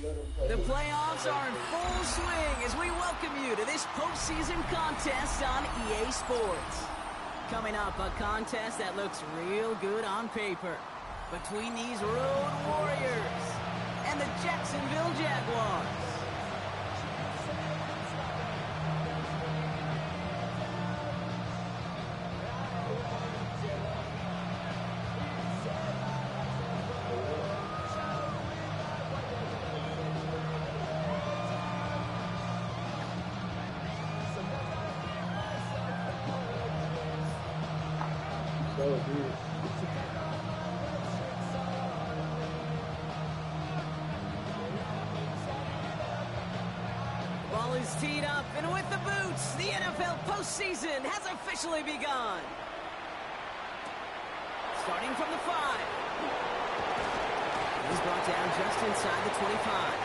The playoffs are in full swing as we welcome you to this postseason contest on EA Sports. Coming up, a contest that looks real good on paper between these road warriors and the Jacksonville Jaguars. Ball is teed up, and with the boots, the NFL postseason has officially begun. Starting from the 5. He's brought down just inside the 25.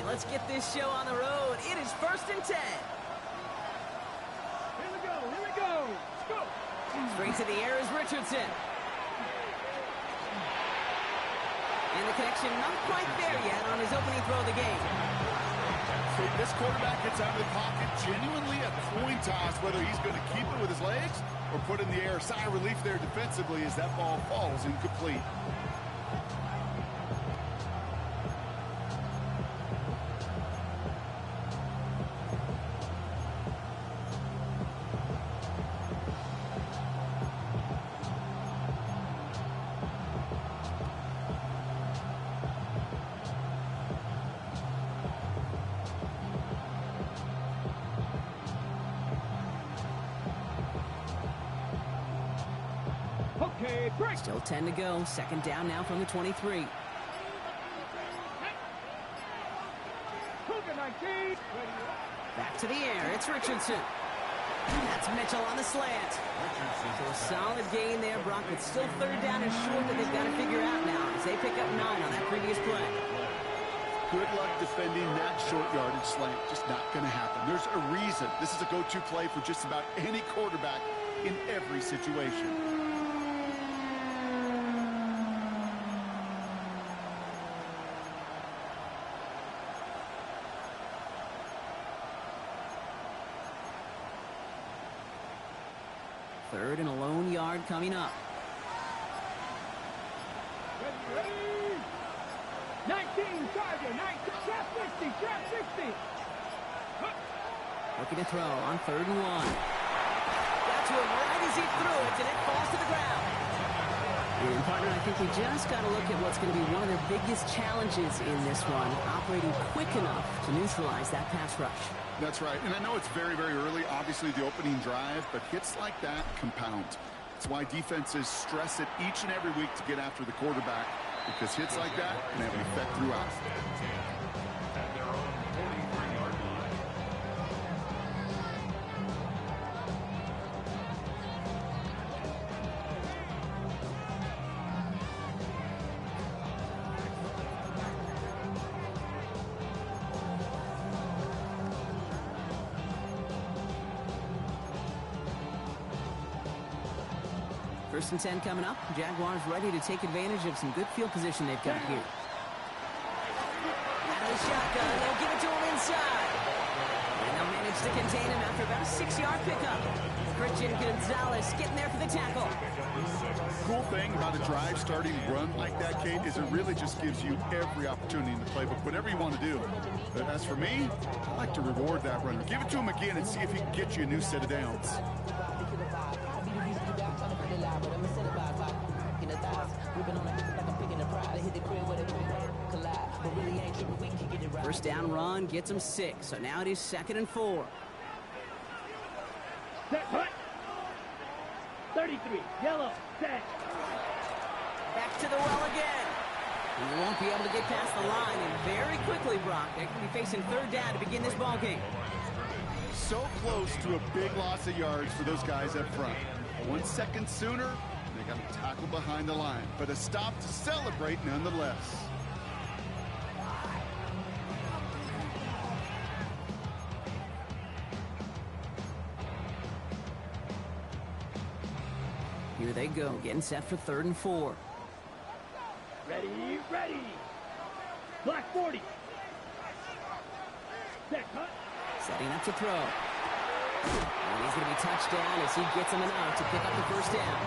Let's get this show on the road. It is 1st and 10. Here we go. Let's go. Straight to the air is Richardson. And the connection not quite there yet on his opening throw of the game. So this quarterback gets out of the pocket, genuinely a coin toss, whether he's going to keep it with his legs or put it in the air. Sigh of relief there defensively as that ball falls incomplete. Still 10 to go. 2nd down now from the 23. Back to the air. It's Richardson. That's Mitchell on the slant. So a solid gain there, Brock. It's still 3rd down and short that they've got to figure out now as they pick up 9 on that previous play. Good luck defending that short yardage slant. Just not going to happen. There's a reason this is a go-to play for just about any quarterback in every situation. Third and a lone yard coming up. Ready. 19, Charger, 19, trap 60. Looking to throw on 3rd and 1. Got to him right as he threw it, and it falls to the ground. And partner, I think we just got to look at what's going to be one of their biggest challenges in this one, operating quick enough to neutralize that pass rush. That's right, and I know it's very, very early, obviously the opening drive, but hits like that compound. It's why defenses stress it each and every week to get after the quarterback, because hits like that can have an effect throughout. First and 10 coming up. Jaguars ready to take advantage of some good field position they've got here. Out of the shotgun, they'll give it to him inside. And they'll manage to contain him after about a 6-yard pickup. Christian Gonzalez getting there for the tackle. Cool thing about a drive starting run like that, Kate, is it really just gives you every opportunity in the playbook, whatever you want to do. But as for me, I like to reward that runner. Give it to him again and see if he can get you a new set of downs. First down run gets him 6, so now it is 2nd and 4. Set, hut. 33, yellow, set. Back to the well again. He won't be able to get past the line, and very quickly, Brock, they could be facing 3rd down to begin this ball game. So close to a big loss of yards for those guys up front. 1 second sooner, they got a tackle behind the line, but a stop to celebrate nonetheless. Here they go, getting set for 3rd and 4. Ready, ready. Black 40. Set cut. Setting up to throw. And he's going to be touched down as he gets him enough to pick up the 1st down.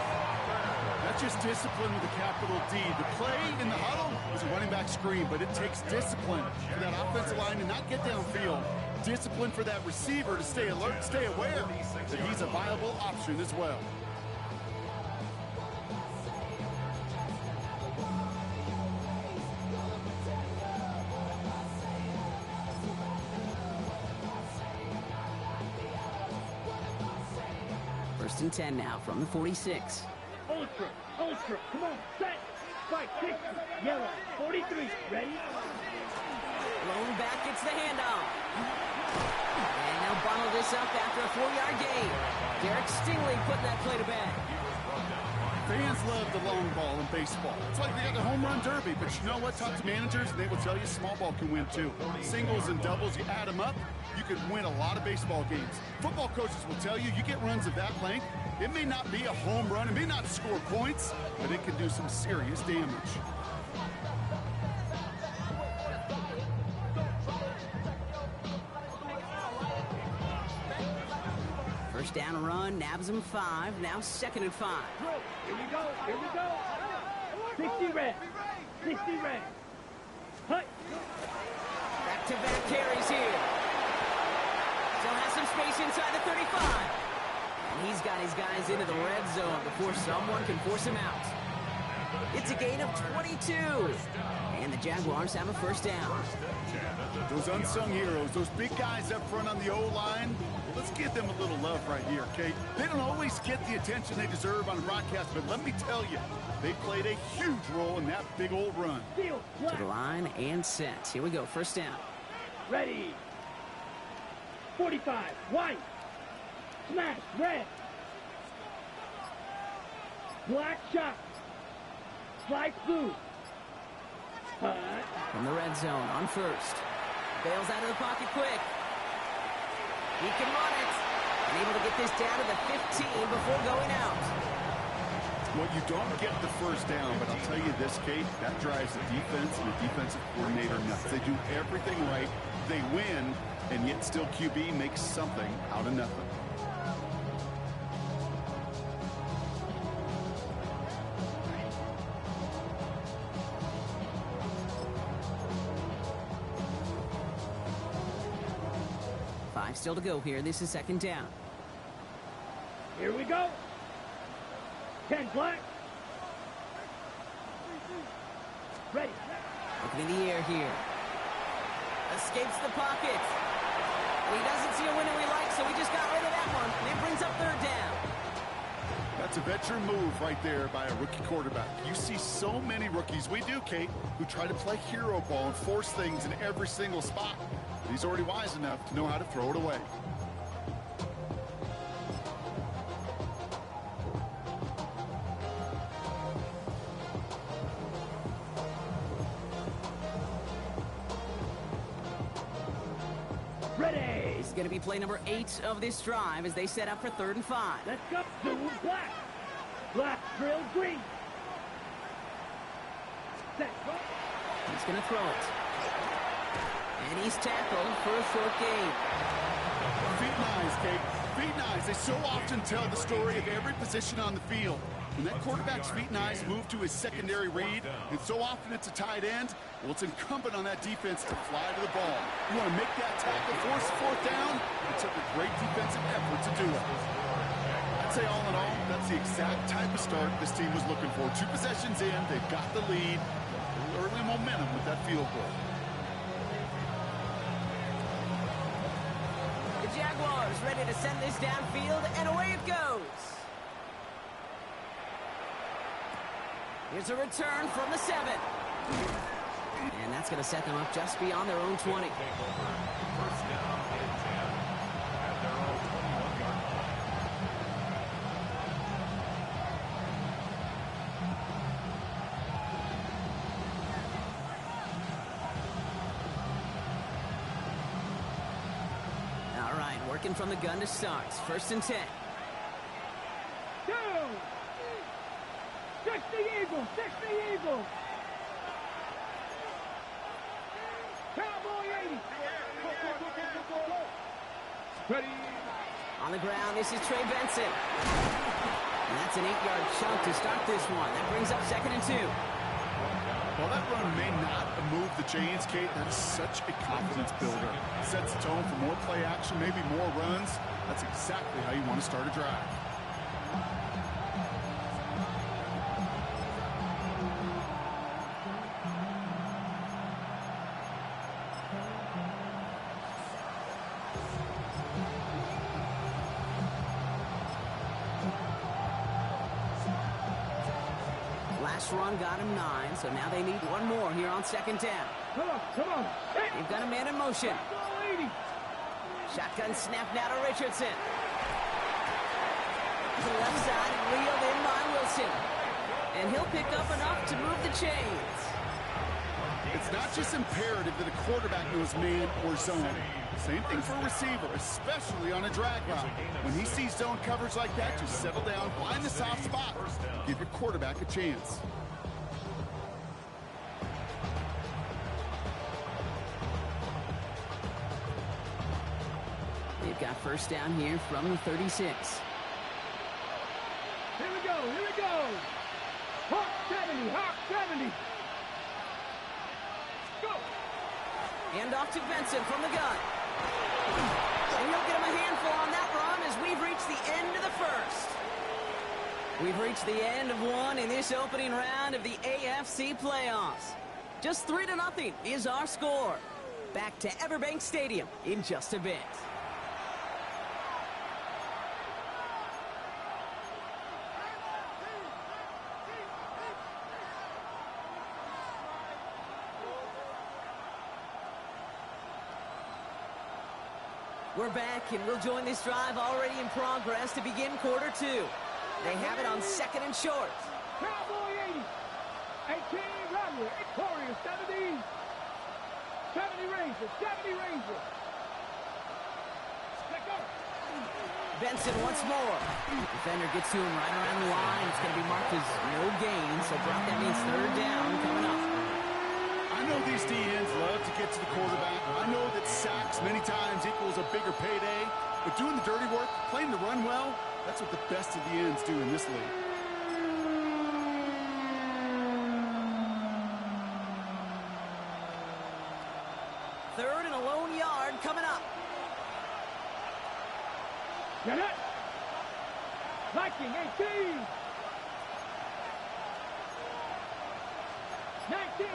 That's just discipline with a capital D. The play in the huddle is a running back screen, but it takes discipline for that offensive line to not get downfield. Discipline for that receiver to stay alert, stay aware that he's a viable option as well. First and 10 now from the 46. Ultra, ultra, come on, set. Spike 60, yellow, 43, ready? Lone back gets the handoff. And now bottle this up after a 4-yard gain. Derek Stingley putting that play to bed. Fans love the long ball in baseball. It's like they got the home run derby, but you know what? Talk to managers, and they will tell you small ball can win too. Singles and doubles, you add them up, you could win a lot of baseball games. Football coaches will tell you, you get runs of that length, it may not be a home run, it may not score points, but it can do some serious damage. First down run, nabs him 5, now 2nd and 5. Here we go, here we go. 60 red, 60 red. Hut. Back-to-back carries here. Still has some space inside the 35. And he's got his guys into the red zone before someone can force him out. It's a gain of 22. And the Jaguars have a 1st down. Those unsung heroes, those big guys up front on the O-line, let's give them a little love right here, okay? They don't always get the attention they deserve on broadcast, but let me tell you, they played a huge role in that big old run. To the line and set. Here we go, 1st down. Ready. 45, white. Smash, red. Black shot. Slide blue. From the red zone on 1st. Bails out of the pocket quick. He can run it. And able to get this down to the 15 before going out. Well, you don't get the 1st down, but I'll tell you this, Kate, that drives the defense and the defensive coordinator nuts. They do everything right. They win, and yet still QB makes something out of nothing. Still to go here. This is 2nd down. Here we go. 10 black. Ready. Looking in the air here. Escapes the pocket. And he doesn't see a window he likes, so he just got rid of that one. And it brings up 3rd down. That's a veteran move right there by a rookie quarterback. You see so many rookies, we do, Kate, who try to play hero ball and force things in every single spot. He's already wise enough to know how to throw it away. Ready. This is going to be play number 8 of this drive as they set up for 3rd and 5. Let's go. Blue, black. Black, drill, green. Set, go. He's going to throw it. And he's tackled for a short gain. Feet and eyes, Kate. Feet and eyes. They so often tell the story of every position on the field. When that quarterback's feet and eyes move to his secondary read, and so often it's a tight end, well, it's incumbent on that defense to fly to the ball. You want to make that tackle, force the 4th down. It took a great defensive effort to do it. I'd say all in all, that's the exact type of start this team was looking for. 2 possessions in, they've got the lead. Early momentum with that field goal. Jaguars ready to send this downfield, and away it goes. Here's a return from the 7. And that's going to set them up just beyond their own 20. Working from the gun to start. 1st and 10. Down. 60 Eagles. 60 Eagles. Cowboy 80. Ready. On the ground, this is Trey Benson. And that's an 8-yard chunk to start this one. That brings up 2nd and 2. Well, that run may not move the chains, Kate. That is such a confidence builder. Sets the tone for more play action, maybe more runs. That's exactly how you want to start a drive. Last run got him 9, so now they need one more here on 2nd down. Come on. Hey. They've got a man in motion. 80. Shotgun snap now to Richardson. To the left side, reeled in by Wilson. And he'll pick up enough to move the chains. It's not just imperative that a quarterback knows man or zone. Same thing for a receiver, especially on a drag route. When he sees zone coverage like that, just settle down, find the soft spot, give your quarterback a chance. They've got 1st down here from the 36. Here we go. Hawk 70. Go. Hand off to Benson from the gun. And he'll get him a handful on that run as we've reached the end of the 1st. We've reached the end of one in this opening round of the AFC playoffs. Just 3-0 is our score. Back to Everbank Stadium in just a bit. We're back, and we'll join this drive already in progress to begin quarter 2. They have it on 2nd and short. Cowboy 80. 18 Groundwar. Victoria 70. 70 Rangers. Let go. Benson once more. Defender gets to him right around the line. It's going to be marked as no gain, so Brock, that means 3rd down coming up. I know these DNs love to get to the quarterback. I know that sacks many times equals a bigger payday, but doing the dirty work, playing the run well, that's what the best of the ends do in this league. Third and a lone yard coming up. Get it. Viking 18. 19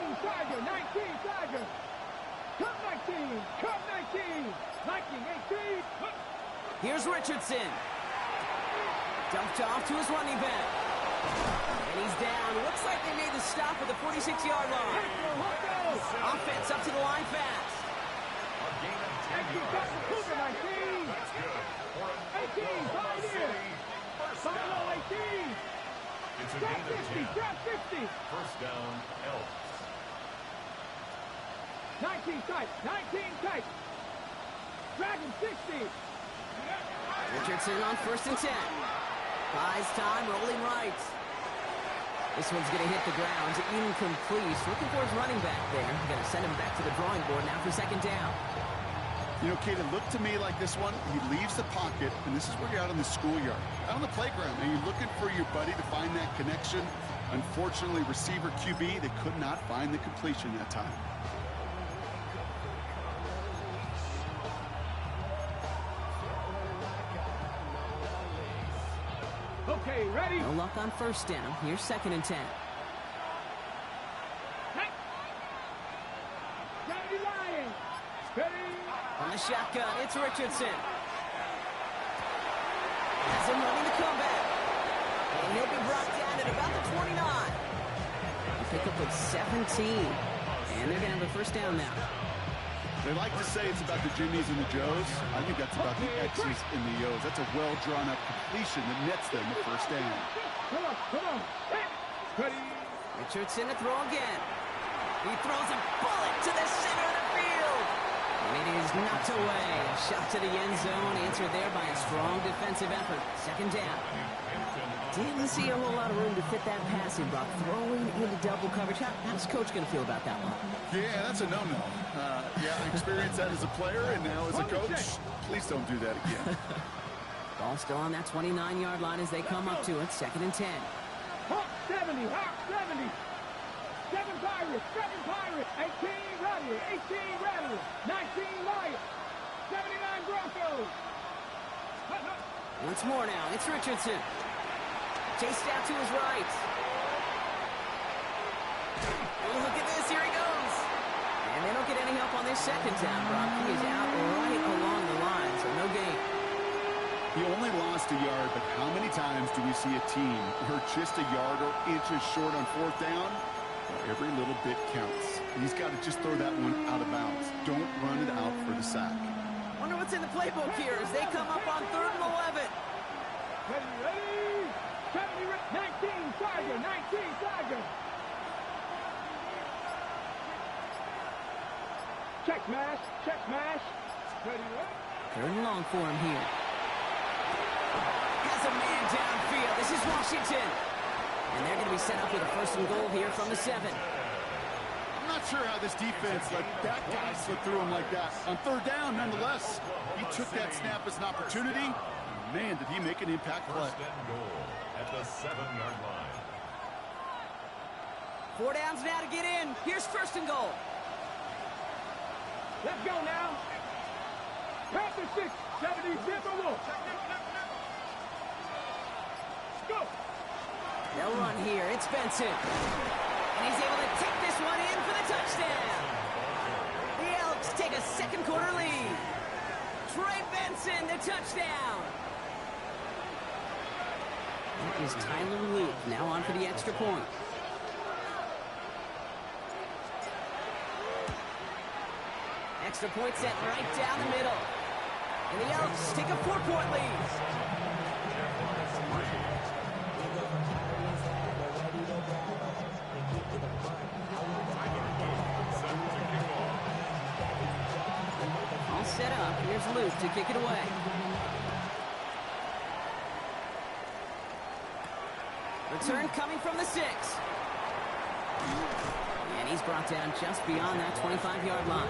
Tiger. Come 19. Viking 18. Here's Richardson. Dumped off to his running back. And he's down. Looks like they made the stop at the 46-yard line. Offense up to the line fast. 18, 5 here. Follow 18. Drop 50. 1st down, Elks. 19 tight. Dragon 60. Richardson on 1st and 10. Buys time, rolling right. This one's going to hit the ground. Incomplete. Looking for his running back there. Going to send him back to the drawing board now for 2nd down. You know, Kate, it looked to me like this one, he leaves the pocket, and this is where you're out in the schoolyard, out on the playground, and you're looking for your buddy to find that connection. Unfortunately, receiver QB, they could not find the completion that time. Okay, ready? No luck on 1st down. Here's 2nd and 10. Ready, Lion. Ready. On the shotgun, it's Richardson. Has him running the comeback. And he'll be brought down at about the 29. They pick up with 17. And they're going to have a 1st down now. They like to say it's about the Jimmies and the Joes. I think that's about the X's and the O's. That's a well-drawn-up completion that nets them the 1st down. Come on. Ready. Richardson to throw again. He throws a bullet to the center of the field. And It is knocked away. A shot to the end zone, answered there by a strong defensive effort. Second down. Didn't see a whole lot of room to fit that passing, Brock. Throwing into double coverage. How's Coach going to feel about that one? Yeah, that's a no-no. Yeah, I experienced that as a player, and now as a coach, please don't do that again. Ball still on that 29-yard line as they come up to it. Second and 10. Hawk 70, Hawk 70. 7 Pirates, 7 Pirates. 18 Rattler, 18 Rattler. 19 Lions. 79 Broncos. Once more now, it's Richardson. Chased out to his right. Oh, look at this. Here he goes. And they don't get any help on this second down, Brock. He is out right along the line, so no gain. He only lost a yard, but how many times do we see a team who are just a yard or inches short on fourth down? Well, every little bit counts. He's got to just throw that one out of bounds. Don't run it out for the sack. Wonder what's in the playbook here as they come up on 3rd and 11. Ready? 70, 19 Tiger, 19 Tiger. Check smash, check smash. Ready? 3rd and long for him here. Has a man downfield. This is Washington. And they're going to be set up with a 1st and goal here from the 7. I'm not sure how this defense let that guy slip through him like that. On 3rd down, nonetheless, he took that snap as an opportunity. Man, did he make an impact play. 1st and goal at the 7-yard line. 4 downs now to get in. Here's 1st and goal. Let's go now. Panther 6, 70, Zimmer Wolf. Go. They'll run here. It's Benson. And he's able to take this one in for the touchdown. The Elks take a 2nd quarter lead. Trey Benson, the touchdown. That is Tyler Luke, now on for the extra point. Extra point set right down the middle. And the Elks take a 4-point lead. All set up. Here's Luke to kick it away. Return coming from the 6. And he's brought down just beyond that 25-yard line.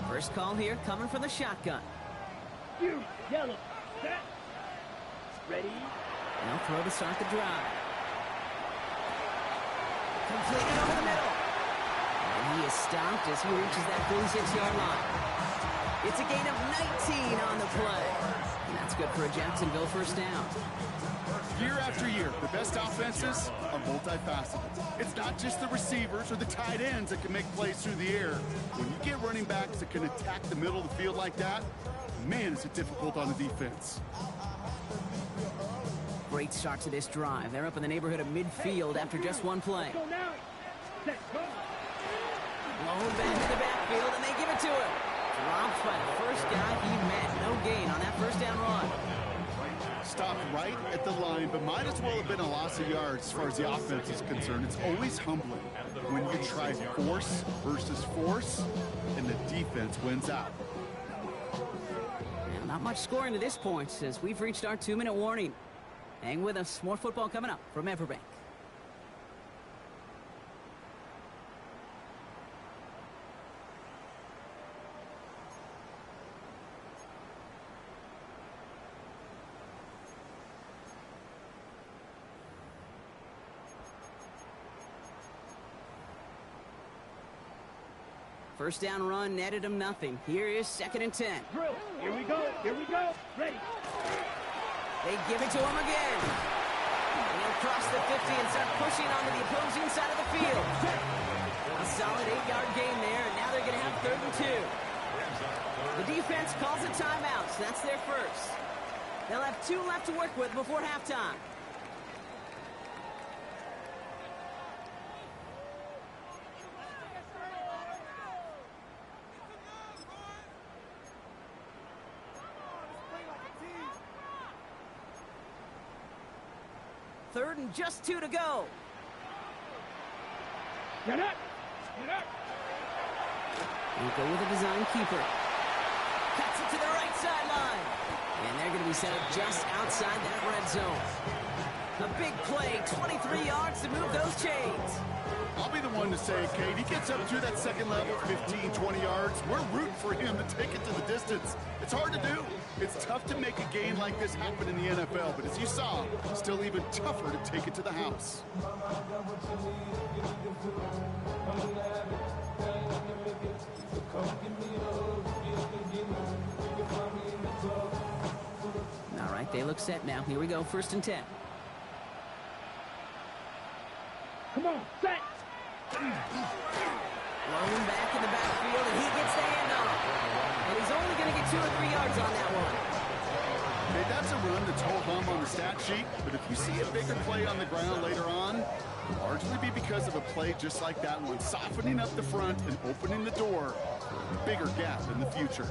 First call here coming from the shotgun. You, yellow, set. Ready? And they'll throw to start the drive. Completed over the middle. And he is stopped as he reaches that 46-yard line. It's a gain of 19 on the play. And that's good for a Jacksonville 1st down. Year after year, the best offenses are multifaceted. It's not just the receivers or the tight ends that can make plays through the air. When you get running backs that can attack the middle of the field like that, man, is it difficult on the defense. Great start to this drive. They're up in the neighborhood of midfield after just one play. Go now. Set, go. Blown back to the backfield, and they give it to him. Dropped by the first guy he met. No gain on that 1st down run. Stopped right at the line, but might as well have been a loss of yards as far as the offense is concerned. It's always humbling when you try force versus force, and the defense wins out. And not much scoring to this point as we've reached our 2-minute warning. Hang with us. More football coming up from Everbank. First down run netted him nothing. Here is 2nd and 10. Drill. Here we go. Here we go. Ready. They give it to him again. And he'll cross the 50 and start pushing onto the opposing side of the field. A solid 8-yard gain there, and now they're going to have 3rd and 2. The defense calls a timeout, so that's their first. They'll have 2 left to work with before halftime. 3rd and just 2 to go. Get up! Get up! We go with a design keeper. Cuts it to the right sideline. And they're going to be set up just outside that red zone. A big play, 23 yards to move those chains. I'll be the one to say, Kate, he gets up to that second level, 15, 20 yards. We're rooting for him to take it to the distance. It's hard to do. It's tough to make a game like this happen in the NFL, but as you saw, still even tougher to take it to the house. All right, they look set now. Here we go, 1st and 10. Come on, set! Rolling back in the backfield, and he gets the handoff. And he's only going to get 2 or 3 yards on that one. Okay, that's a run that's whole hum on the stat sheet, but if you see a bigger play on the ground later on, it'll largely be because of a play just like that one, softening up the front and opening the door for a bigger gap in the future.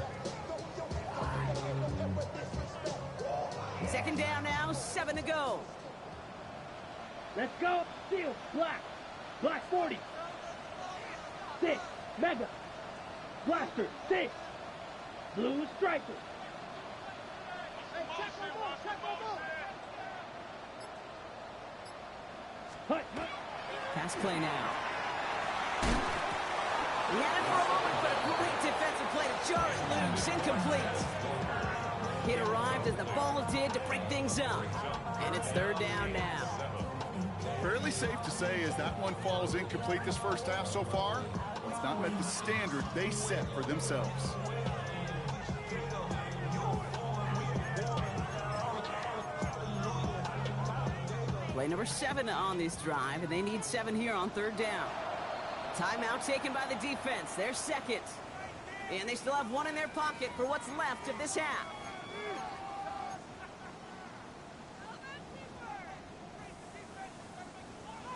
2nd down now, 7 to go. Let's go! Steel, black! Black 40! 6, mega! Blaster, 6! Blue striker! Hey, check my ball! Check my ball! Hut! Pass play now. He had it for a moment, but a great defensive play to jar it loose. Incomplete. It arrived as the ball did to break things up. And it's 3rd down now. Fairly safe to say as that one falls incomplete this first half so far, it's not met the standard they set for themselves. Play number 7 on this drive, and they need 7 here on 3rd down. Timeout taken by the defense. They're 2nd. And they still have 1 in their pocket for what's left of this half.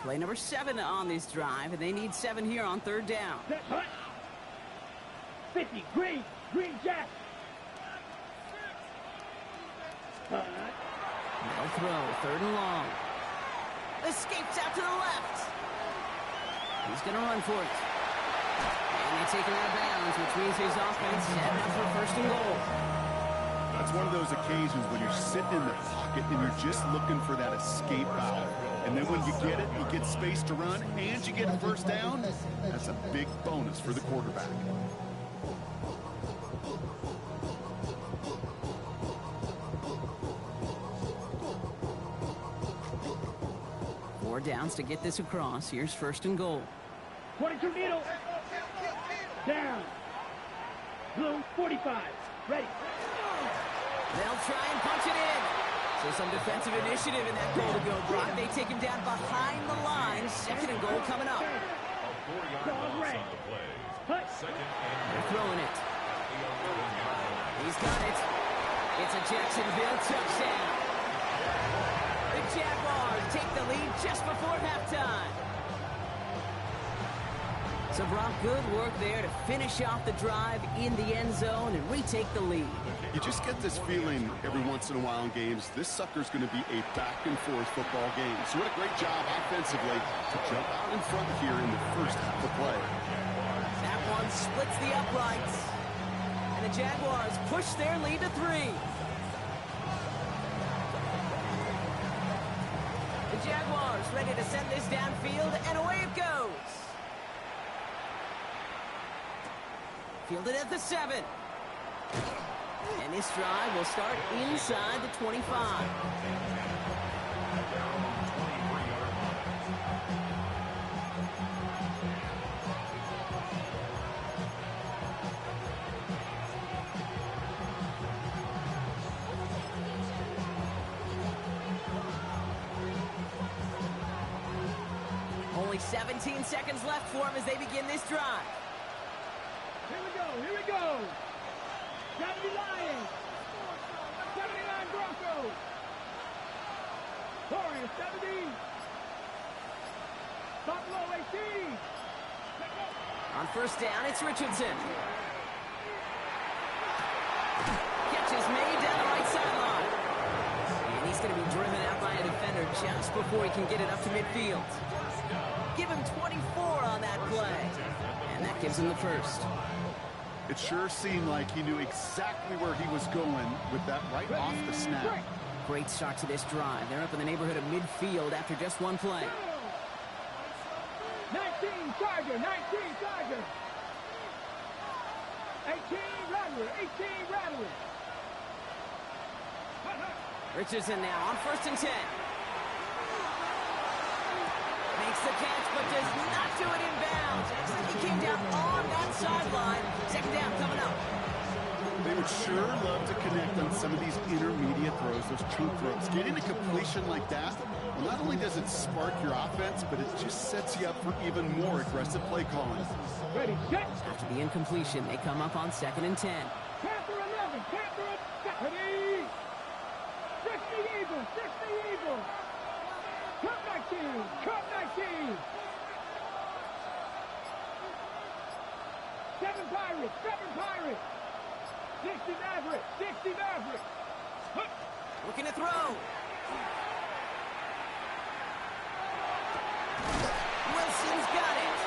Play number 7 on this drive, and they need 7 here on 3rd down. Set, hut! 50, green! Green Jags! Hut! They'll throw, 3rd and long. Escapes out to the left. He's going to run for it. And they take him out of bounds, which means his offense setting up for 1st and goal. That's one of those occasions when you're sitting in the pocket and you're just looking for that escape valve. And then when you get it, you get space to run, and you get a 1st down. That's a big bonus for the quarterback. Four downs to get this across. Here's 1st and goal. 22 needle. Down. Blue 45. Ready. They'll try and punch it in. So some defensive initiative in that goal to go. Brock, they take him down behind the line. 2nd and goal coming up. A 4-yard loss on the play. Hut. They're throwing it. He's got it. It's a Jacksonville touchdown. The Jaguars take the lead just before halftime. So Brock, good work there to finish off the drive in the end zone and retake the lead. You just get this feeling every once in a while in games, this sucker's going to be a back-and-forth football game. So what a great job offensively to jump out in front here in the first half of play. That one splits the uprights. And the Jaguars push their lead to 3. The Jaguars ready to send this downfield, and away it goes. Fielded at the 7. And this drive will start inside the 25. Only 17 seconds left for them as they begin this drive. Here we go. Here we go. 70 Lions. 79 Broncos. Warriors 70. Buffalo 18. On 1st down, it's Richardson. Catch is made down the right sideline. And he's going to be driven out by a defender defender just before he can get it up to midfield. Give him 24 on that play. And that gives him the first. It sure seemed like he knew exactly where he was going with that right off the snap. Great start to this drive. They're up in the neighborhood of midfield after just one play. 19 Charger, 19 Charger. 18 Rattler, 18 Rattler. Richardson now on 1st and 10. Makes the catch, but does not do it in bounds. Looks like he came down on that sideline. Second down coming up. They would sure love to connect on some of these intermediate throws, those chunk throws. Getting a completion like that, well, not only does it spark your offense, but it just sets you up for even more aggressive play calling. Ready, set. After the incompletion, they come up on 2nd and 10. Panther 11, Panther 11. Ready. 60 Eagles, 60 Eagles. Cup 19, Cup 19. 7 Pirates, 7 Pirates. 60 Maverick, 60 Maverick. Looking to throw. Wilson's got it.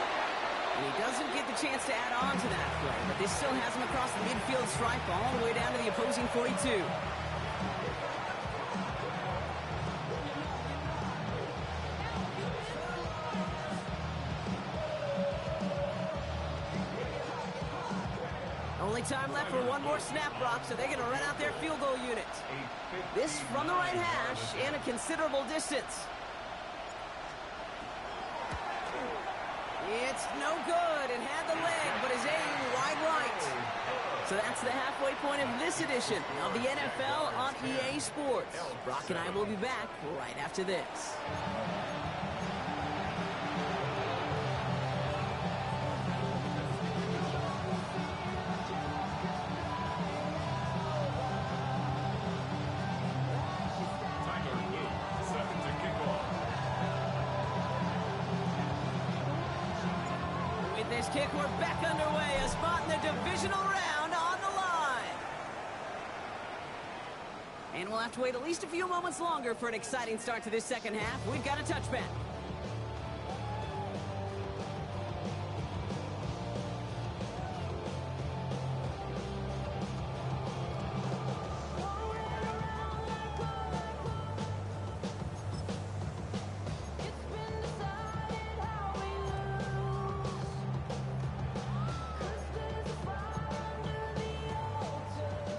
And he doesn't get the chance to add on to that play, but this still has him across the midfield stripe all the way down to the opposing 42. Only time left for one more snap, Brock, so they're going to run out their field goal unit. This from the right hash and a considerable distance. It's no good. It had the leg, but his aim wide right. So that's the halfway point of this edition of the NFL on EA Sports. Brock and I will be back right after this. This kick, we're back underway. A spot in the divisional round on the line. And we'll have to wait at least a few moments longer for an exciting start to this second half. We've got a touchback.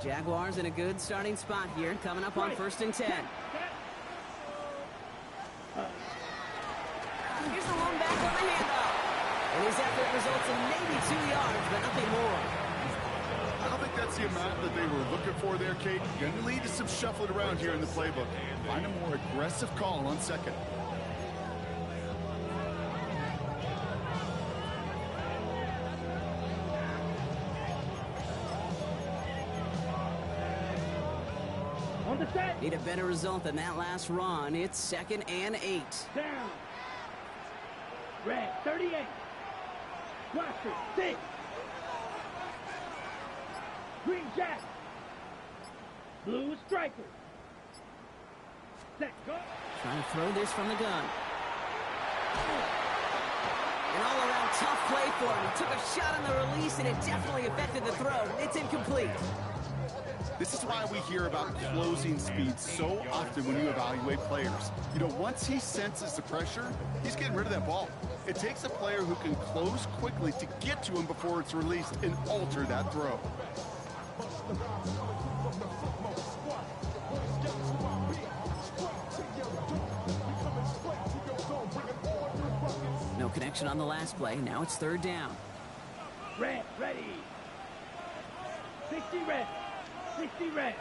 Jaguars in a good starting spot here, coming up on 1st and 10. Here's the lone back on the handoff. And his effort results in maybe 2 yards, but nothing more. I don't think that's the amount that they were looking for there, Kate. Going to lead to some shuffling around here in the playbook. Find a more aggressive call on 2nd. Need a better result than that last run. It's 2nd and 8. Down. Red, 38. Blaster, 6. Green Jags. Blue Strikers. Set, go. Trying to throw this from the gun. An all-around tough play for him. He took a shot on the release, and it definitely affected the throw. It's incomplete. This is why we hear about closing speed so often when you evaluate players. You know, once he senses the pressure, he's getting rid of that ball. It takes a player who can close quickly to get to him before it's released and alter that throw. No connection on the last play. Now it's 3rd down. Red, ready. 60 red. 60 red.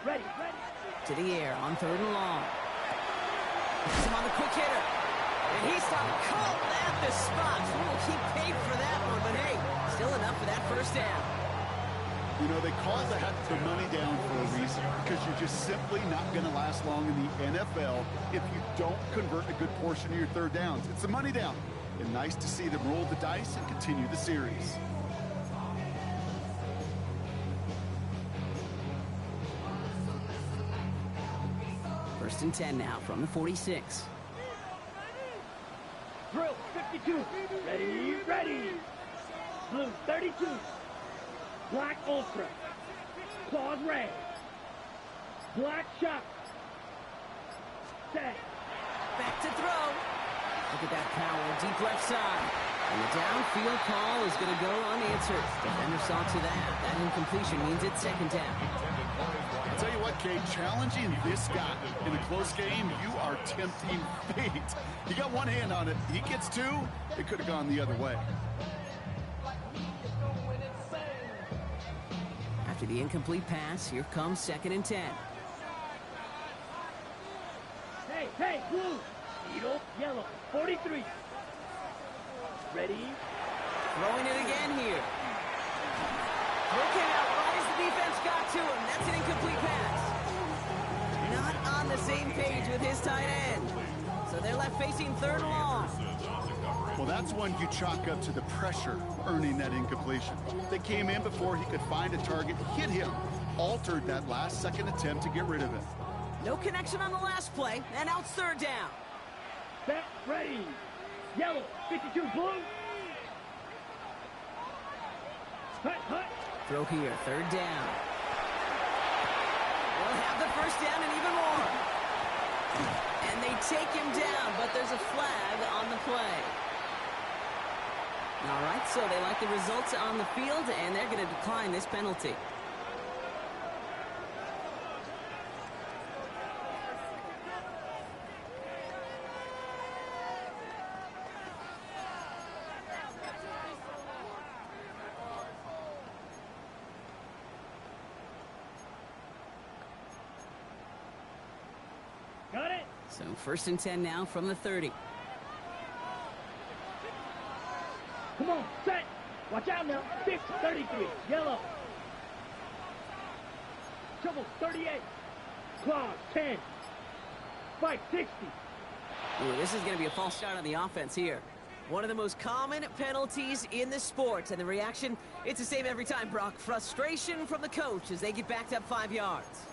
Ready, ready. To the air on 3rd and long. Gets him on the quick hitter. And he's caught at the spot. Ooh, he paid for that one, but hey, still enough for that 1st down. You know, they call the money down for a reason, because you're just simply not going to last long in the NFL if you don't convert a good portion of your 3rd downs. It's the money down. And nice to see them roll the dice and continue the series. First and 10 now from the 46. Drill 52. Ready, ready. Blue 32. Black ultra. Claws red. Black shot. Set. Back to throw. Look at that power, deep left side. And the downfield call is going to go unanswered. Defender saw to that. That incompletion means it's second down. I'll tell you what, Kate, challenging this guy in a close game, you are tempting fate. He got one hand on it. He gets two. It could have gone the other way. After the incomplete pass, here comes second and 10. Hey, hey, blue. Eagle, yellow, 43. Ready? Throwing it again here. Looking out right as the defense got to him. That's an incomplete pass. Not on the same page with his tight end. So they're left facing third and long. Well, that's one you chalk up to the pressure earning that incompletion. They came in before he could find a target, hit him, altered that last second attempt to get rid of it. No connection on the last play, and now it's third down. Set, ready. Yellow, 52, blue. Hut, hut. Throw here, third down. They'll have the first down and even more. And they take him down, but there's a flag on the play. All right, so they like the results on the field, and they're going to decline this penalty. Got it? So first and 10 now from the 30. Come on, set. Watch out now. 6, 33, yellow. Trouble, 38. Claws, 10. Spike, 60. Ooh, this is going to be a false start on the offense here. One of the most common penalties in the sport, and the reaction, it's the same every time, Brock. Frustration from the coach as they get backed up 5 yards.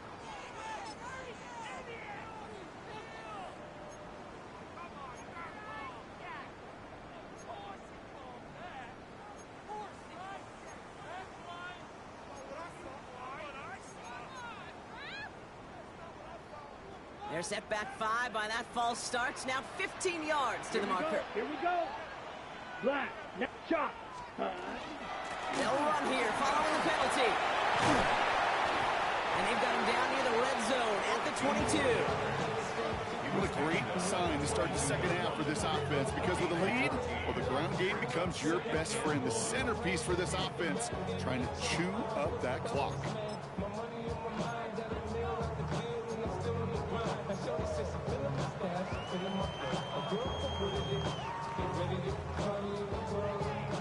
They're set back 5 by that false start. Now 15 yards to the marker. Here we go. Black, next shot. They'll run here following the penalty. And they've got him down near the red zone at the 22. What a great sign to start the second half for this offense, because with a lead, well, the ground game becomes your best friend, the centerpiece for this offense, trying to chew up that clock.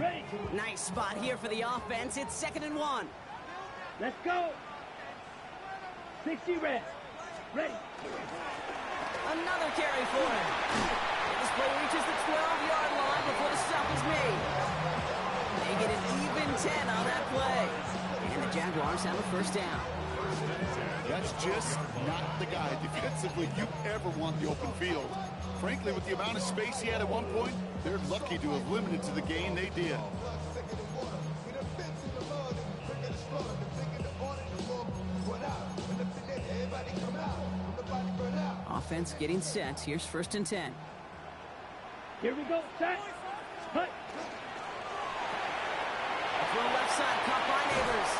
Ready. Nice spot here for the offense. It's 2nd and 1. Let's go. 60 red. Ready. Another carry for him. This play reaches the 12-yard line before the stop is made. They get an even 10 on that play. And the Jaguars have a first down. That's just not the guy defensively you ever want the open field. Frankly, with the amount of space he had at one point, they're lucky to have limited to the gain they did. Offense getting set. Here's 1st and 10. Here we go. Set. Hut. Throw left side, caught by Neighbors.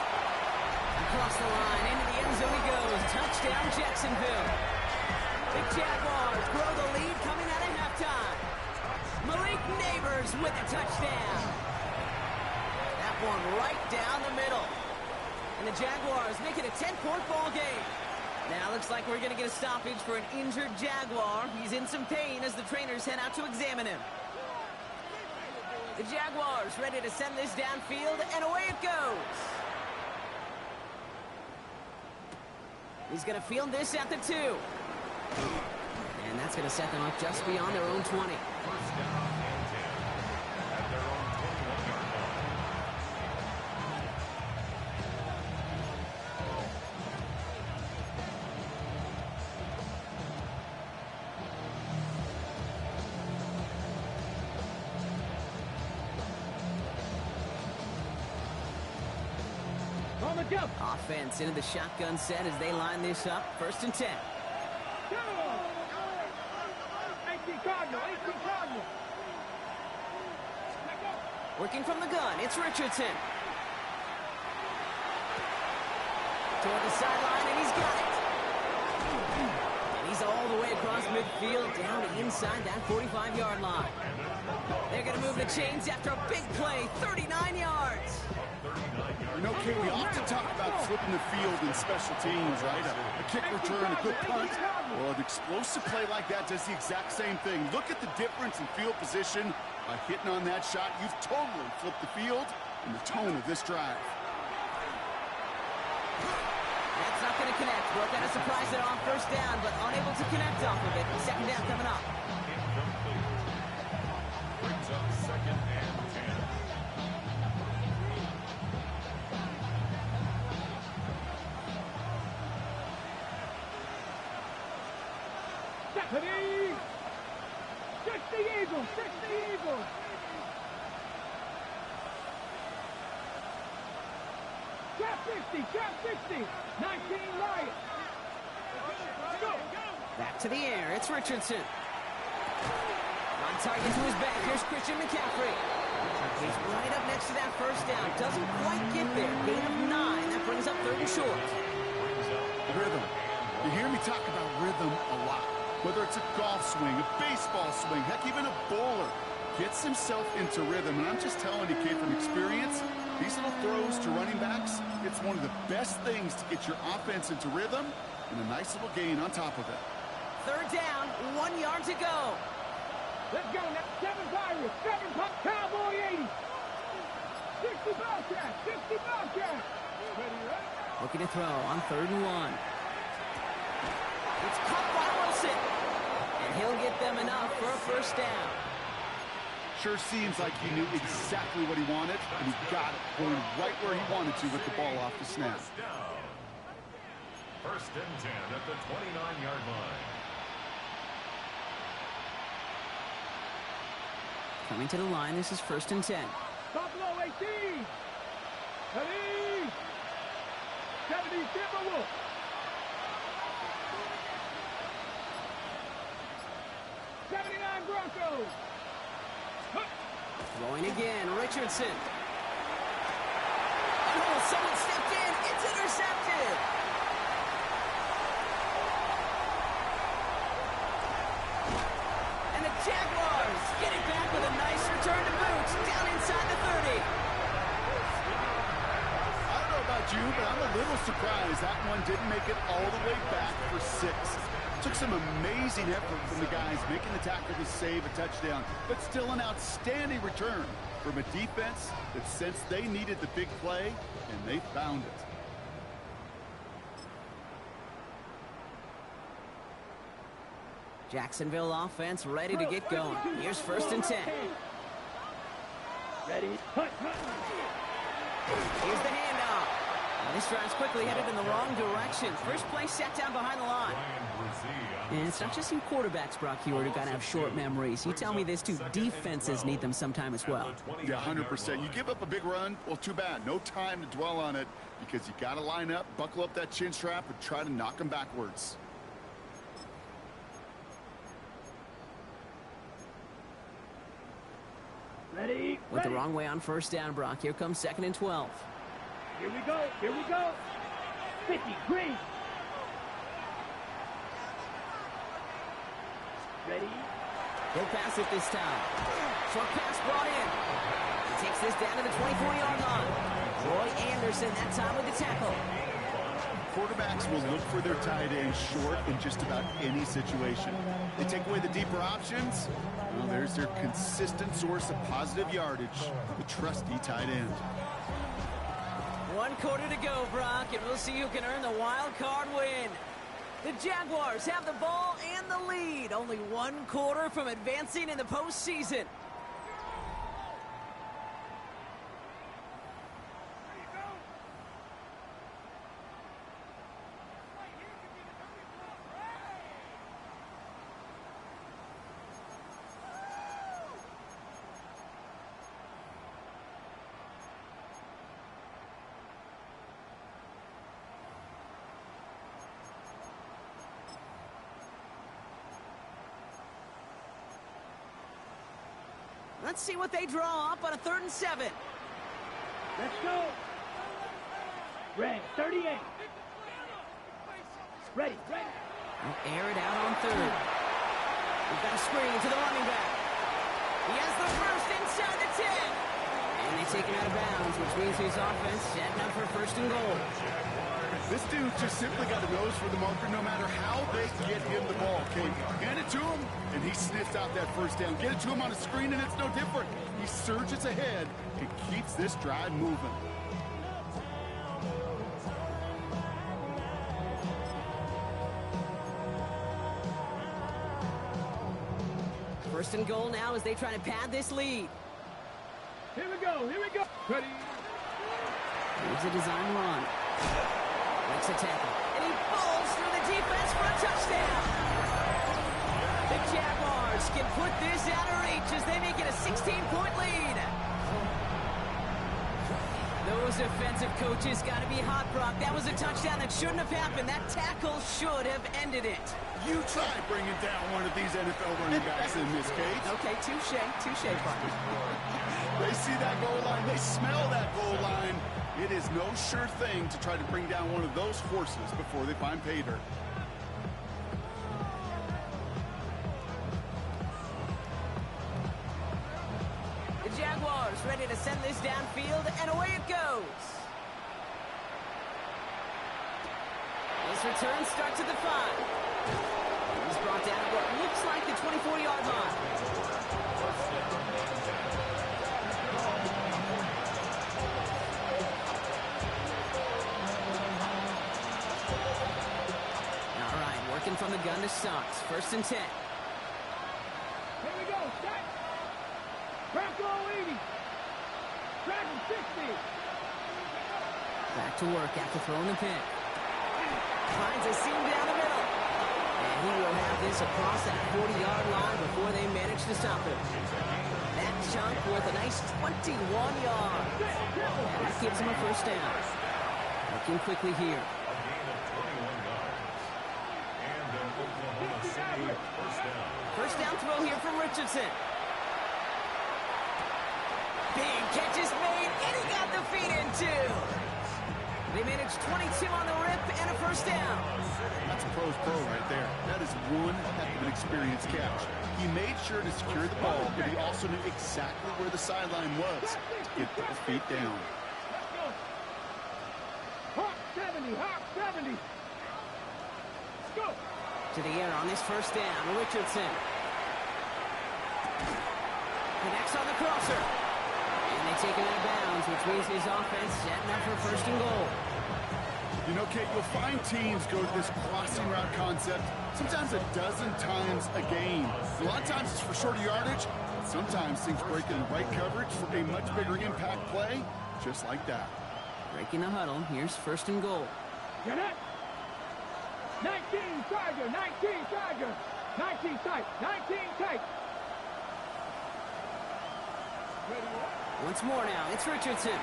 Across the line, into the end zone he goes. Touchdown, Jacksonville. The Jaguars grow the lead coming out of halftime. Malik Neighbors with a touchdown. That one right down the middle. And the Jaguars make it a 10-point ball game. Now looks like we're going to get a stoppage for an injured Jaguar. He's in some pain as the trainers head out to examine him. The Jaguars ready to send this downfield, and away it goes. He's going to field this at the 2. And that's going to set them up just beyond their own 20. First down and 10 at their own 21-yard line. on the jump. Offense into the shotgun set as they line this up. 1st and 10. Go! 18 Cardinal, 18 Cardinal. Working from the gun, it's Richardson. Toward the sideline, and he's got it. And he's all the way across midfield, down to inside that 45-yard line. They're going to move the chains after a big play, 39 yards. You know, Kate, we often talk about flipping the field in special teams, right? A kick return, a good punt. Well, an explosive play like that does the exact same thing. Look at the difference in field position. By hitting on that shot, you've totally flipped the field and the tone of this drive. That's not going to connect. Broke out a surprise it on 1st down, but unable to connect off of it. 2nd down coming up. Brings up 2nd and 10. Stephanie! 60 Eagles! 60 Eagles! Trap 60! Trap 60! 19 Lions! Go! Back to the air. It's Richardson. On target to his back. Here's Christian McCaffrey. He's right up next to that 1st down. Doesn't quite get there. Gain of 9. That brings up 3rd and short. Rhythm. You hear me talk about rhythm a lot. Whether it's a golf swing, a baseball swing, heck, even a bowler gets himself into rhythm. And I'm just telling you, kid, from experience, these little throws to running backs, it's one of the best things to get your offense into rhythm and a nice little gain on top of it. 3rd down, 1 yard to go. Let's go now. 7 Pirates, 7 Cowboy 80. 60 Bobcats, 60 Bobcats. Ready, right? Looking to throw on 3rd and 1. It's caught by Wilson. And he'll get them enough for a 1st down. Sure seems like he knew exactly what he wanted, and he got it, going right where he wanted to with the ball off the snap. 1st and 10 at the 29-yard line. Coming to the line, this is 1st and 10. Buffalo 18. Ready. 70 Timberwolves. Broncos. Throwing again, Richardson. Oh, someone stepped in. It's intercepted. And the Jaguars get it back with a nice return to boot down inside the 30. I don't know about you, but I'm a little surprised that one didn't make it all the way back for 6. Took some amazing effort from the guys making the tackle to save a touchdown, but still an outstanding return from a defense that sensed they needed the big play, and they found it. Jacksonville offense ready to get going. Here's 1st and 10. Ready? Here's the handoff. Now this drive's quickly headed in the wrong direction. First play sat down behind the line. And it's not just you quarterbacks, Brock Hewitt, who got to have short memories. You tell me this too, defenses need them sometime as well. Yeah, 100%. You give up a big run, well, too bad. No time to dwell on it because you got to line up, buckle up that chin strap, and try to knock them backwards. Ready? Went the wrong way on 1st down, Brock. Here comes 2nd and 12. Here we go. Here we go. 50, green. Ready? He'll pass it this time. Short pass brought in. He takes this down to the 24-yard line. Roy Anderson that time with the tackle. Quarterbacks will look for their tight end short in just about any situation. They take away the deeper options. Well, there's their consistent source of positive yardage, the trusty tight end. 1 quarter to go, Brock, and we'll see who can earn the wild card win. The Jaguars have the ball and the lead. Only 1 quarter from advancing in the postseason. Let's see what they draw up on a 3rd and 7. Let's go. Red, 38. Ready. They'll air it out on 3rd. We've got a screen to the running back. He has the first inside the 10. And they take him out of bounds, which means his offense setting up for 1st and goal. This dude just simply got a nose for the marker no matter how they get him the ball, Kate. Hand it to him, and he sniffed out that 1st down. Get it to him on a screen, and it's no different. He surges ahead and keeps this drive moving. First and goal now as they try to pad this lead. Here we go. Ready. Here's a design run. Makes a tackle. And he falls through the defense for a touchdown. The Jaguars can put this out of reach as they make it a 16-point lead. Those defensive coaches got to be hot, Brock. That was a touchdown that shouldn't have happened. That tackle should have ended it. You try bringing down one of these NFL running backs in this case. Okay, touche, partner. They see that goal line. They smell that goal line. It is no sure thing to try to bring down one of those horses before they find pay dirt. The Jaguars ready to send this downfield, and away it goes. This return starts at the 5. He's brought down what looks like the 24-yard line. All right, working from the gun to Socks. 1st and 10. Here we go. Set. Bronco 80. Dragon 60. Back to work after throwing the pick. Finds a seam down the middle. And he will have this across that 40-yard line before they manage to stop him. That chunk worth a nice 21 yards. And that gives him a 1st down. Looking quickly here. First down throw here from Richardson. Big catch is made, and he got the feet in too. They managed 22 on the rip and a 1st down. That's a pro's pro right there. That is one heck of an experienced catch. He made sure to secure the ball, but he also knew exactly where the sideline was to get those feet down. Let's go. Hawk 70. Let's go. To the air on this 1st down, Richardson. Connects on the crosser. And they take him out of bounds, which means his offense setting up for 1st and goal. You know, Kate, you'll find teams go to this crossing route concept sometimes a dozen times a game. A lot of times it's for shorter yardage. Sometimes things break in the right coverage for a much bigger impact play, just like that. Breaking the huddle, here's 1st and goal. Get it. 19 Tiger. 19 Tiger. 19 tight. 19 tight. Once more now, it's Richardson.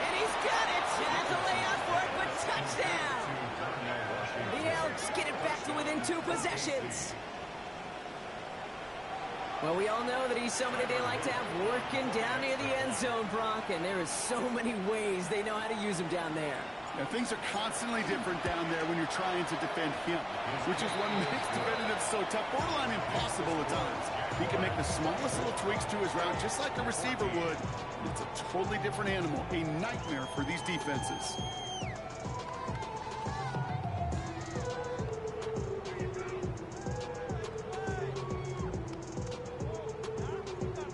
And he's got it! Has a layup for it, but touchdown! The Elks get it back to within 2 possessions. Well, we all know that he's somebody they like to have working down near the end zone, Brock, and there is so many ways they know how to use him down there. Now, things are constantly different down there when you're trying to defend him, which is what makes defending him so tough, borderline impossible at times. He can make the smallest little tweaks to his route just like a receiver would. It's a totally different animal, a nightmare for these defenses.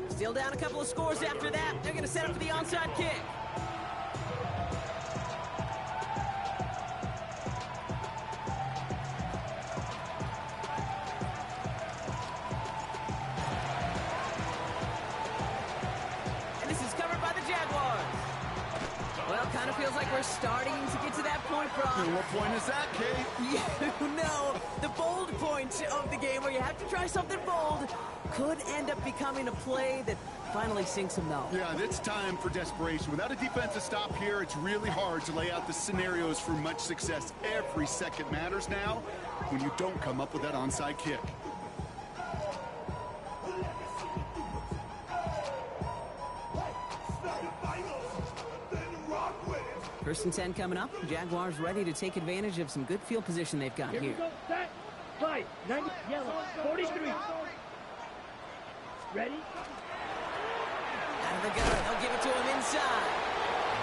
Still down a couple of scores after that. They're going to set up for the onside kick. Feels like we're starting to get to that point, Brock. And what point is that, Kate? You know, the bold point of the game where you have to try something bold could end up becoming a play that finally sinks them, though. Yeah, it's time for desperation. Without a defensive stop here, it's really hard to lay out the scenarios for much success. Every second matters now when you don't come up with that onside kick. First and 10 coming up. Jaguars ready to take advantage of some good field position they've got Here we here. go. Set. 5. 90. Yellow. 43. Ready? Out of the gun. They'll give it to him inside.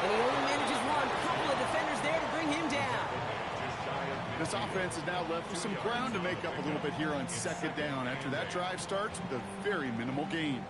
And he only manages one. Couple of defenders there to bring him down. This offense is now left with some ground to make up a little bit here on second down after that drive starts with a very minimal gain.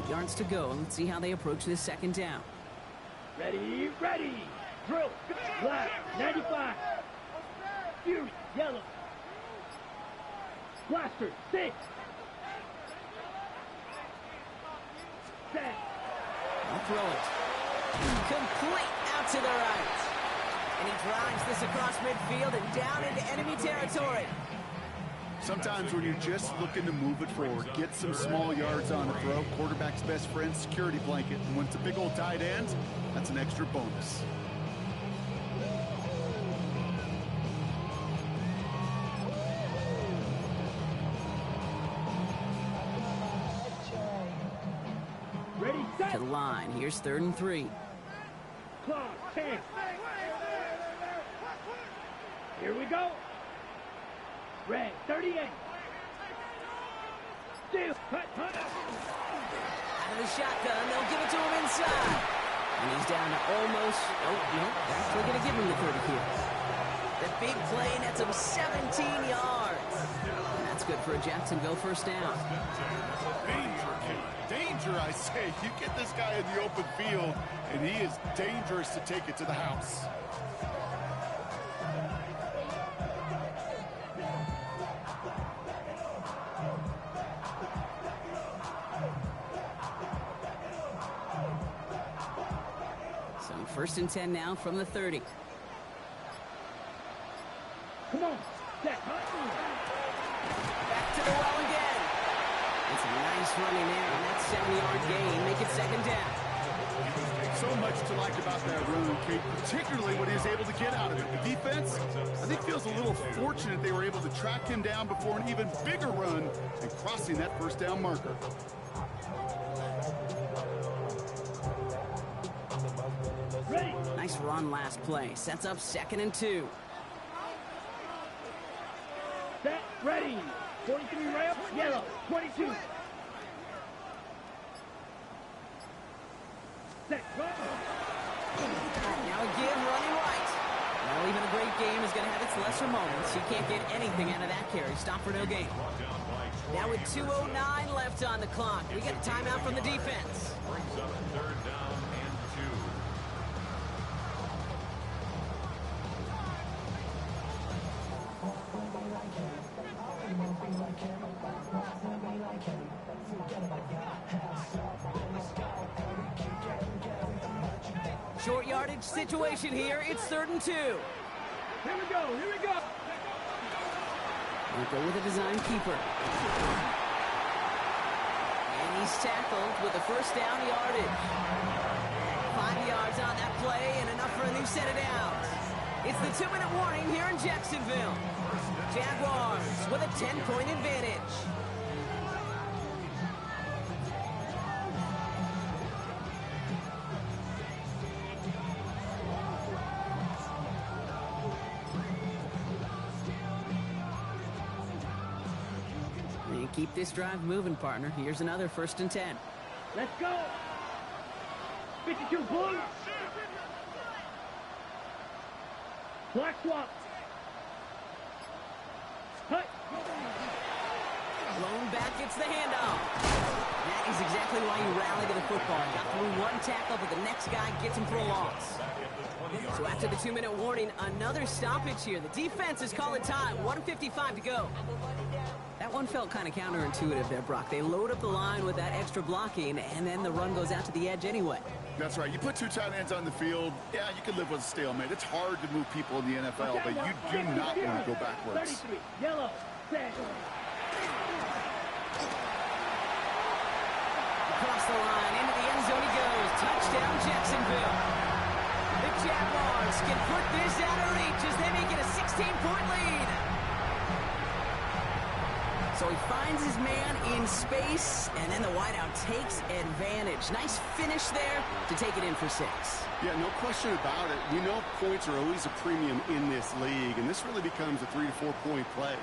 Yards to go. Let's see how they approach this second down. Ready, ready. Drill. Black. 95. Fuse. Yellow. Blaster. 6. Set. I'll throw it. Complete out to the right. And he drives this across midfield and down into enemy territory. Sometimes when you're just looking to move it forward, get some small yards on a throw, quarterback's best friend, security blanket. And when it's a big old tight end, that's an extra bonus. Ready, set. To the line. Here's 3rd and 3. Clock. 10. Here we go. Red, 38. Still, cut. Out of the shotgun, they'll give it to him inside. And he's down to almost, actually going to give him the 30 here. The big play nets him 17 yards. And that's good for a Jacksonville first down. Danger, I say. You get this guy in the open field, and he is dangerous to take it to the house. First and 10 now from the 30. Come on. Set. Back to the well again. It's a nice running there, and that's 7-yard gain. Make it second down. So much to like about that run, Kate, particularly what he was able to get out of it. The defense, I think, feels a little fortunate they were able to track him down before an even bigger run and crossing that first down marker. Ready. Nice run last play. Sets up 2nd and 2. Set. Ready. 43 right up. Yellow. 22. Set. Now again, running right. Well, even a great game is going to have its lesser moments. You can't get anything out of that carry. Stop for no gain. Now with 2:09 left on the clock, we get a timeout from the defense. Brings up 3rd down and 2. Short yardage situation here. It's 3rd and 2. Here we go. Here we go. We'll go with a design keeper. And he's tackled with a first down yardage. 5 yards on that play and enough for a new set of downs. It's the 2-minute warning here in Jacksonville. Jaguars with a 10-point advantage. And keep this drive moving, partner. Here's another 1st and 10. Let's go. 52 blue. Black swap. Cut. Blown back, it's the handoff. That is exactly why you rally to the football. Got through one tackle, but the next guy gets him for a loss. So after the 2-minute warning, another stoppage here. The defense is calling time. 1:55 to go. That one felt kind of counterintuitive there, Brock. They load up the line with that extra blocking, and then the run goes out to the edge anyway. That's right. You put two tight ends on the field, yeah, you can live with a stalemate. It's hard to move people in the NFL, but you do not want to go backwards. 33, yellow, set. Across the line, into the end zone he goes. Touchdown, Jacksonville. The Jaguars can put this out of reach as they make it a 16-point lead. So he finds his man in space, and then the wideout takes advantage. Nice finish there to take it in for 6. Yeah, no question about it. We know points are always a premium in this league, and this really becomes a 3 to 4 point play.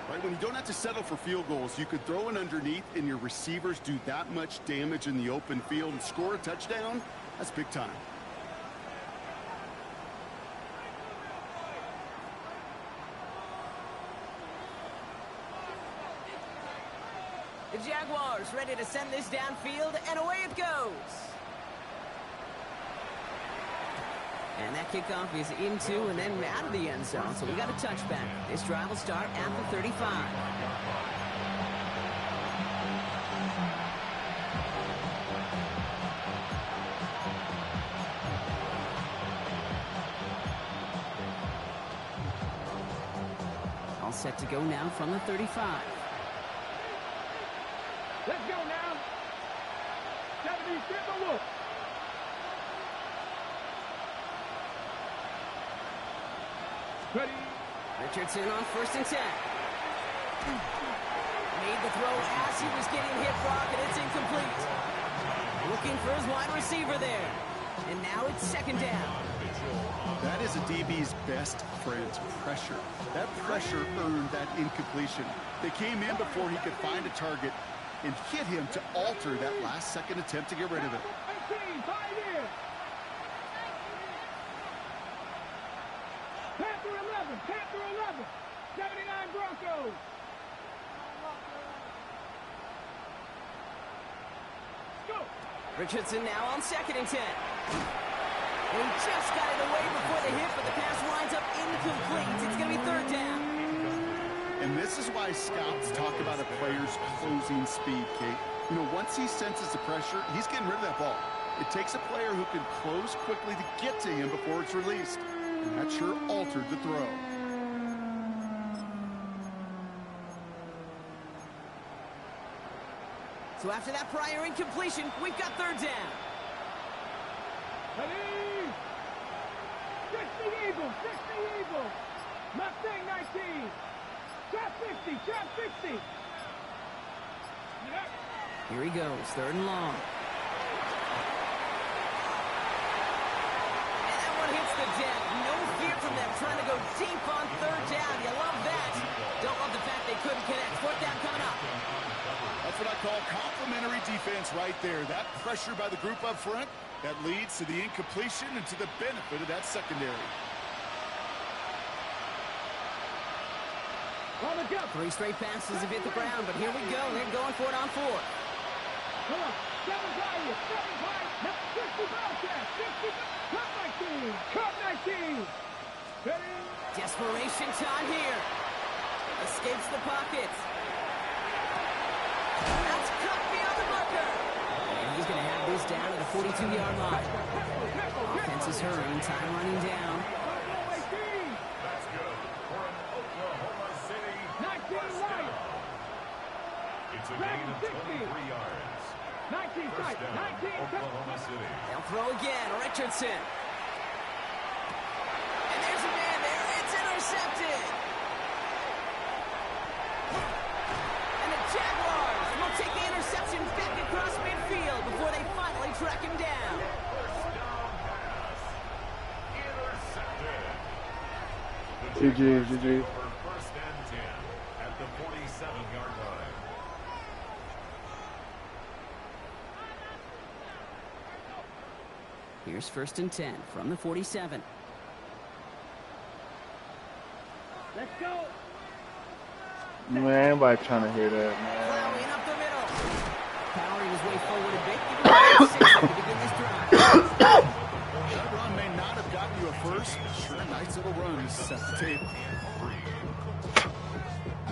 Right? When you don't have to settle for field goals, you could throw it underneath, and your receivers do that much damage in the open field and score a touchdown. That's big time. The Jaguars ready to send this downfield, and away it goes. And that kickoff is into and then out of the end zone, so we got a touchback. This drive will start at the 35. All set to go now from the 35. Let's go now. 70, get the look. Ready. Richardson on 1st and 10. Made the throw as he was getting hit, Brock, and it's incomplete. Looking for his wide receiver there. And now it's 2nd down. That is a DB's best friend, pressure. That pressure earned that incompletion. They came in before he could find a target and hit him to alter that last-second attempt to get rid of it. 18, 5 in. Panther 11, Panther 11. 79 Broncos. Go. Richardson now on 2nd and 10. And he just got it away before the hit, but the pass winds up incomplete. It's going to be 3rd down. And this is why scouts talk about a player's closing speed, Kate. You know, once he senses the pressure, he's getting rid of that ball. It takes a player who can close quickly to get to him before it's released. And that sure altered the throw. So after that prior incompletion, we've got 3rd down. Ready. 60 Eagles, 60 Eagles. Mustang 19. Trap 60, trap 60. Yep. Here he goes, 3rd and long. And that one hits the deck. No fear from them trying to go deep on 3rd down. You love that. Don't love the fact they couldn't connect. 4th down coming up. That's what I call complimentary defense right there. That pressure by the group up front, that leads to the incompletion and to the benefit of that secondary. On the go. 3 straight passes have hit the ground, but here we go. They're going for it on 4th. Come on. 7 Pirates, 7 Pirates. Now 60 Bobcats, 60. Cup 19, Cup 19. Ready. Desperation time here. Escapes the pocket. That's cut beyond the marker. And he's going to have this down at the 42-yard line. Offense is hurrying, time running down. That's good for an Oklahoma City 19 right. It's a gain of 23 yards. 19 First right. down, 19 Oklahoma City. They'll throw again. Richardson. And there's a man there. It's intercepted. And the Jaguars will take the interception back across midfield before they finally track him down. First down pass. Intercepted. The GG, Jaguars GG. go for 1st and 10 at the 47-yard line. Here's 1st and 10 from the 47. Let's go. Man, anybody trying to hear that, man. Plowing up the middle. Power, he was his way forward a bit. Give him 6 to begin this drive. That run may not have gotten you a first. Sure, nice little run to set the table.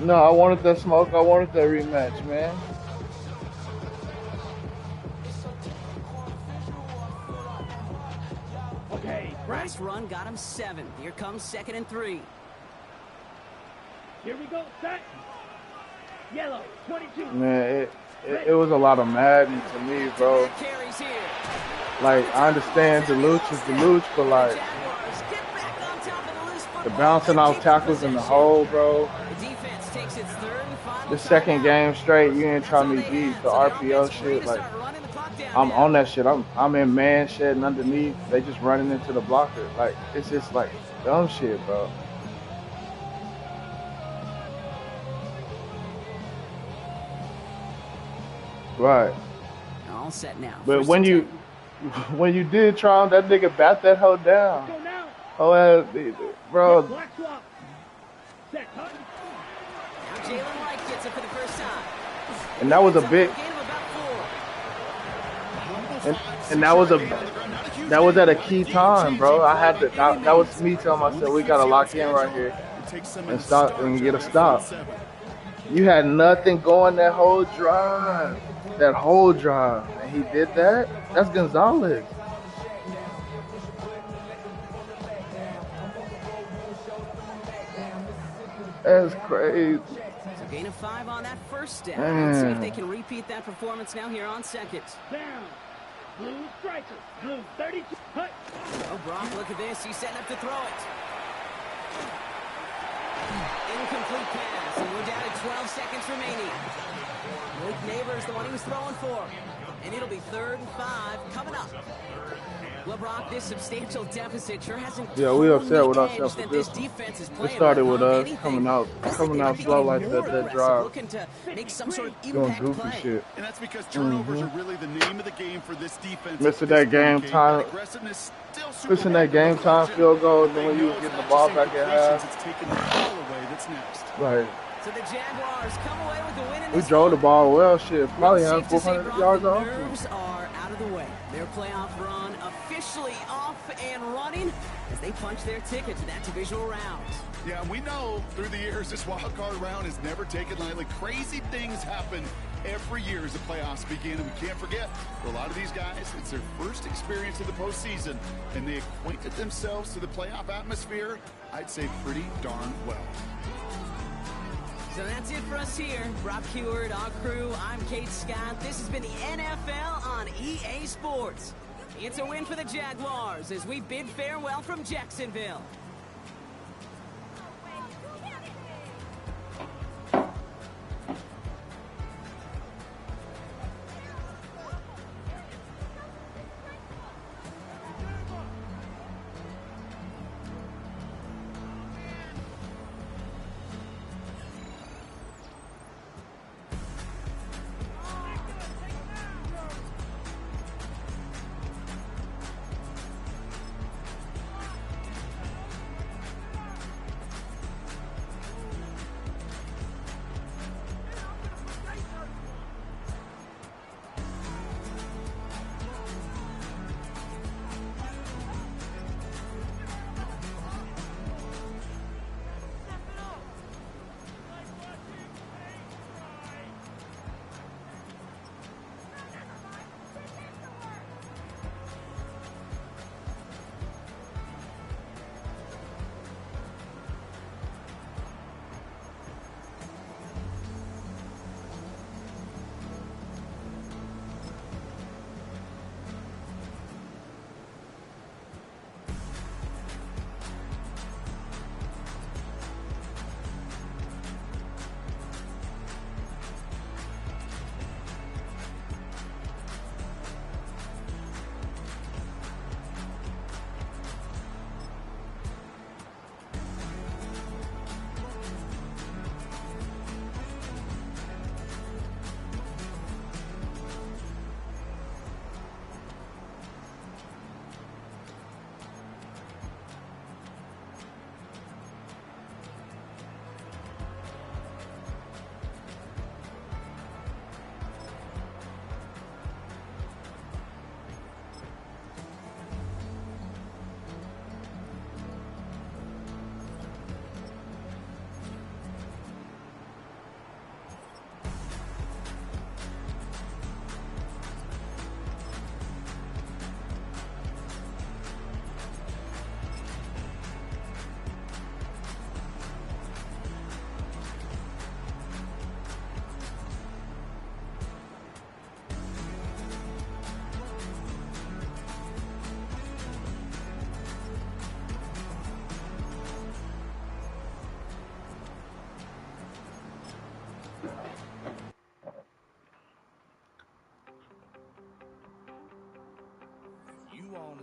No, I wanted that smoke. I wanted that rematch, man. Okay, Last run got him 7. Here comes 2nd and 3. here we go, set. Yellow, 22. Man, it was a lot of madness to me, bro. Carries here. Like, I understand Deluche is Deluche, but like, Jaguars get back on top of the loose the football. bouncing off Take tackles in the possession. hole, bro. The defense takes its 3rd and final The second timeout. game straight, you ain't That's trying all me they beat have. the So the RPO offense free shit. to Like, start running the clock down I'm now. on that shit. I'm in man shedding underneath. They just running into the blocker. Like, it's just like dumb shit, bro. Right. All set now. But First when and you 10. when you did try him, that nigga bat that hoe down. Go now. Oh, bro. Black swap. Set, cut. Now Jalen White gets it for the first time. And that was a big. Gain of about 4. And that was at a key time, bro. I had to. That was me telling myself we gotta lock in right here and stop and get a stop. You had nothing going that whole drive. And he did that? That's Gonzalez. That's crazy. So gain of 5 on that first step. Let's see if they can repeat that performance now here on 2nd. Down. Blue striker. Blue 32. Cut. Oh, Brock, look at this. He's setting up to throw it. Incomplete pass, and we're down to 12 seconds remaining. Luke Neighbors, the one he was throwing for. And it'll be 3rd and 5 coming up. Well, Brock, this substantial deficit sure hasn't Yeah, we toned upset the with edge ourselves that with this this. defense is It playing started with with on us anything. coming out They might be slow getting like more that aggressive, drive. looking to make some sort of Doing impact goofy play. shit. And that's because turnovers are really the name of the game for this defense. Missing that game time. Missing that game time field goal, then when you was getting the ball back at half. It's taking the ball away that's next. Like, So the Jaguars come away with the win in we this drove the one. ball well, shit. Probably Safe had to say, 400 Brock, yards the off. nerves are out of the way. Their playoff run officially off and running as they punch their ticket to that divisional round. Yeah, we know through the years this wild card round is never taken lightly. Crazy things happen every year as the playoffs begin, and we can't forget, for a lot of these guys, it's their first experience in the postseason, and they acquainted themselves to the playoff atmosphere, I'd say pretty darn well. So that's it for us here. Rob Heward, our crew, I'm Kate Scott. This has been the NFL on EA Sports. It's a win for the Jaguars as we bid farewell from Jacksonville.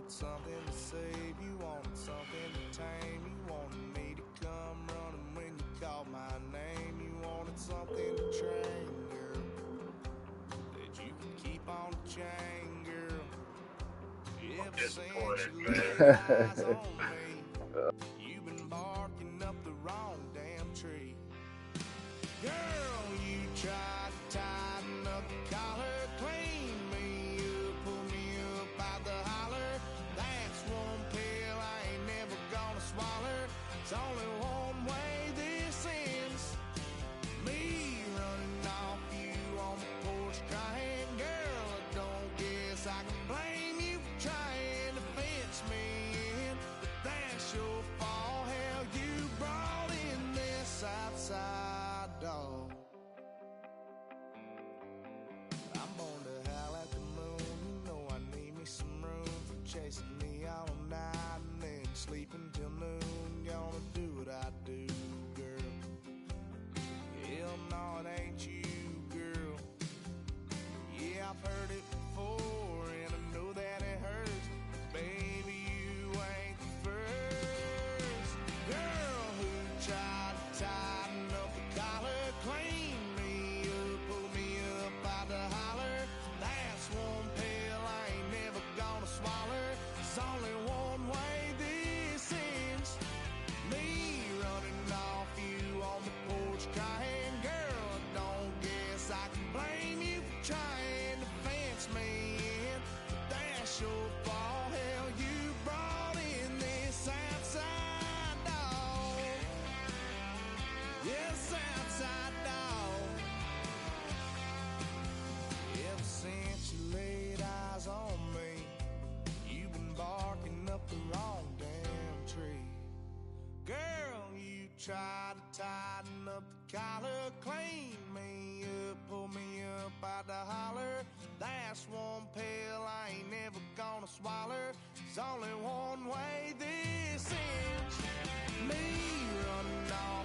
wanted something to save, you wanted something to tame, you wanted me to come running when you called my name, you wanted something to train, girl, that you could keep on the chain, girl. Ever since you laid eyes on me, you've been barking up the wrong damn tree. Girl, you tried to tighten up the collar, clean me up, pull me up out the holler. That's one pill I ain't never gonna swallow. It's only one way this ends. Me running off you on the porch crying. Girl, I don't guess I can blame you for trying to fence me in, but that's your fault. Hell, you brought in this outside dog. I'm born to howl at the moon. You know I need me some room for chasing me all night and then sleeping till noon. Gonna do what I do, girl. Hell no, it ain't you, girl. Yeah, I've heard it before and I know that it hurts, but baby, you ain't the first girl who tried to tighten up the collar, clean me up, pull me up out the holler. That's one pill I ain't never gonna swallow. There's only one way this ends. Me running off you on the porch crying. Girl, I don't guess I can blame you for trying to fence me in, but that's your fault. Hell, you brought in this outside dog. Yes, outside dog. Ever since you laid eyes on me, you've been barking up the wrong damn tree. Girl, you tried to tighten up the collar, clean me up, pull me up out the holler. That's one pill I ain't never gonna swallow. There's only one way this ends. Me running off